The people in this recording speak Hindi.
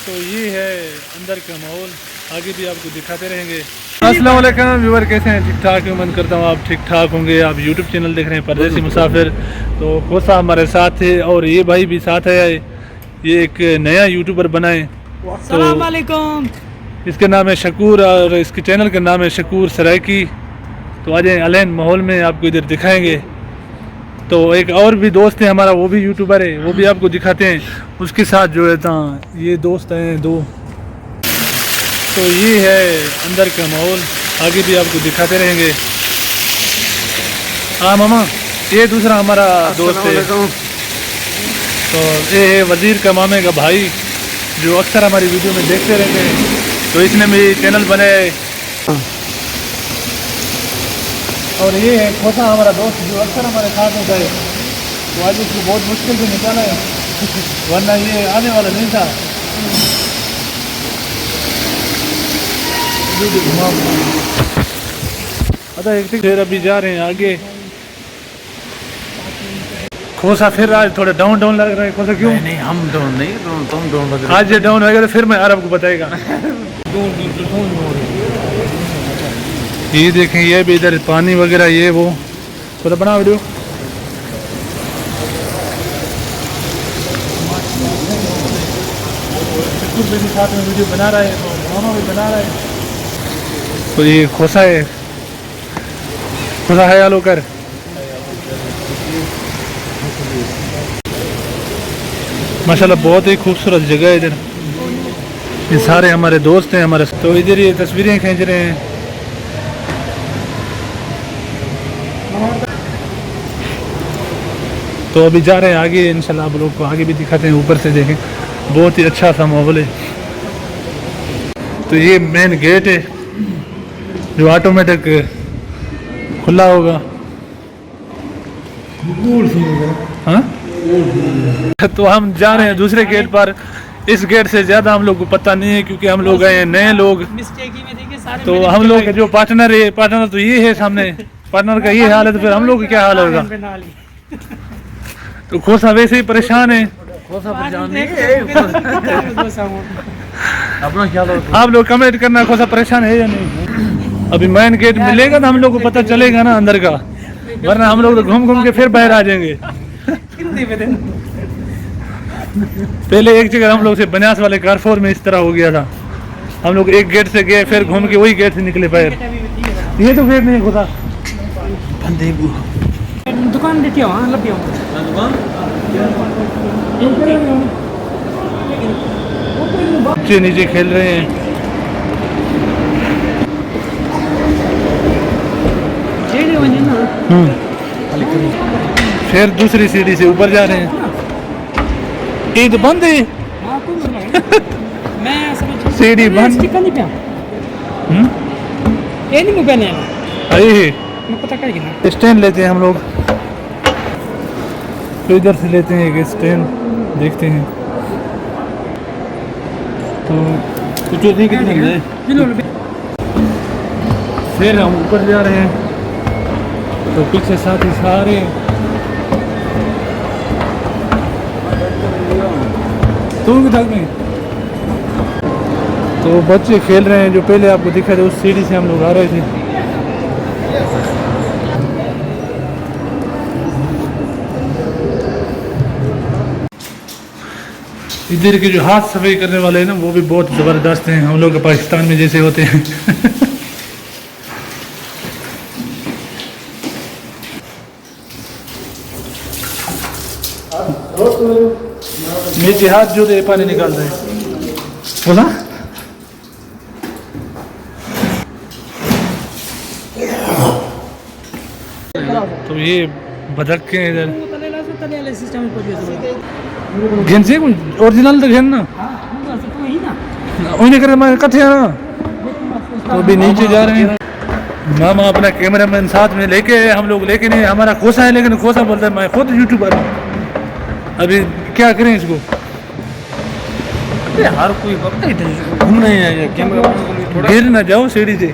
तो ये है अंदर का माहौल, आगे भी आपको दिखाते रहेंगे। अस्सलाम वालेकुम व्यूअर, कैसे हैं? ठीक ठाक, उम्मीद करता हूँ आप ठीक ठाक होंगे। आप यूट्यूब चैनल देख रहे हैं परदेसी मुसाफिर। तो खोसा हमारे साथ है और ये भाई भी साथ है। ये एक नया यूट्यूबर बनाए, अस्सलाम वालेकुम। इसका नाम है शकूर और इसके चैनल का नाम है शकूर सराइकी। तो आज अलैन माहौल में आपको इधर दिखाएंगे। तो एक और भी दोस्त है हमारा, वो भी यूट्यूबर है, वो भी आपको दिखाते हैं। उसके साथ जो है ये दोस्त हैं दो। तो ये है अंदर का माहौल, आगे भी आपको दिखाते रहेंगे। हाँ मामा, ये दूसरा हमारा दोस्त है। तो ये है वजीर का मामे का भाई, जो अक्सर हमारी वीडियो में देखते रहते हैं। तो इसने भी चैनल बनाए। और ये है खोसा हमारा दोस्त, जो अक्सर हमारे साथ होता है। तो आज इसको बहुत मुश्किल से निकाला है, वरना ये आने वाला नहीं था। अच्छा एक फिर अभी जा रहे हैं आगे। खोसा फिर आज थोड़ा डाउन डाउन लग रहा है। खोसा क्यों? नहीं हम डाउन नहीं, तुम डाउन लग आज ये डाउन होगा तो फिर मैं अरब को बताएगा। ये देखें, ये भी इधर पानी वगैरह, ये वो थोड़ा बना वीडियो। भी साथ में वीडियो बना रहा है, तो मामा भी बना रहा है। तो ये खोसा है, खोसा है आलो कर। माशाल्लाह बहुत ही खूबसूरत जगह है इधर। ये सारे हमारे दोस्त हैं हमारे। तो इधर ये तस्वीरें खींच रहे हैं। तो अभी जा रहे हैं आगे, इंशाल्लाह आप लोग को आगे भी दिखाते हैं। ऊपर से देखें, बहुत ही अच्छा सा माहौल है। तो ये मेन गेट है जो ऑटोमेटिक खुला होगा। हाँ? तो हम जा रहे हैं दूसरे गेट पर। इस गेट से ज़्यादा हम लोग को पता नहीं है, क्योंकि हम लोग आए हैं नए लोग। तो हम लोग जो पार्टनर है, पार्टनर तो ये है सामने, पार्टनर का ये हाल है, तो फिर हम लोग का क्या हाल होगा? तो खोसा वैसे ही परेशान है। अपना ख्याल रखो। आप लोग कमेंट करना, खोसा परेशान है या नहीं। अभी मेन गेट मिलेगा तो हम लोग को पता चलेगा ना अंदर का, वरना हम लोग तो घूम घूम के फिर बाहर आ जाएंगे। पहले एक जगह हम लोग से बनास वाले कारफोर में इस तरह हो गया था। हम लोग एक गेट से गए, फिर घूम के वही गेट से निकले बाहर। ये तो गेट नहीं है खोसा। दुकान देती हो? हाँ लगी हो बच्चे नीचे खेल रहे हैं। फिर दूसरी सीढ़ी से ऊपर जा रहे हैं। ये तो बंद है। सीढ़ी बंद। स्टैंड लेते हैं हम लोग, तो इधर से लेते हैं एक स्टैंड, देखते हैं। तो कितने है? फिर हम ऊपर जा रहे हैं। तो पीछे साथी सारे तुम भी थक गए। तो बच्चे खेल रहे हैं, जो पहले आपको दिखा था उस सीढ़ी से हम लोग आ रहे थे। इधर के जो हाथ सफाई करने वाले हैं ना, वो भी बहुत ज़बरदस्त हैं। हम लोग पाकिस्तान में जैसे होते हैं। नीचे हाथ जो दे पानी निकाल रहे हैं। बोला तो ये बदक के इधर घेन से ओरिजिनल तो घेन ना उन्हें करे मैं कथे ना। तो अभी नीचे जा रहे हैं। मामा अपना कैमरामैन साथ में लेके, हम लोग लेके नहीं। हमारा खोसा है, लेकिन खोसा बोलता है मैं खुद यूट्यूबर हूँ। अभी क्या करें इसको? हर कोई घूमने कैमरा गिर ना जाओ सीढ़ी से।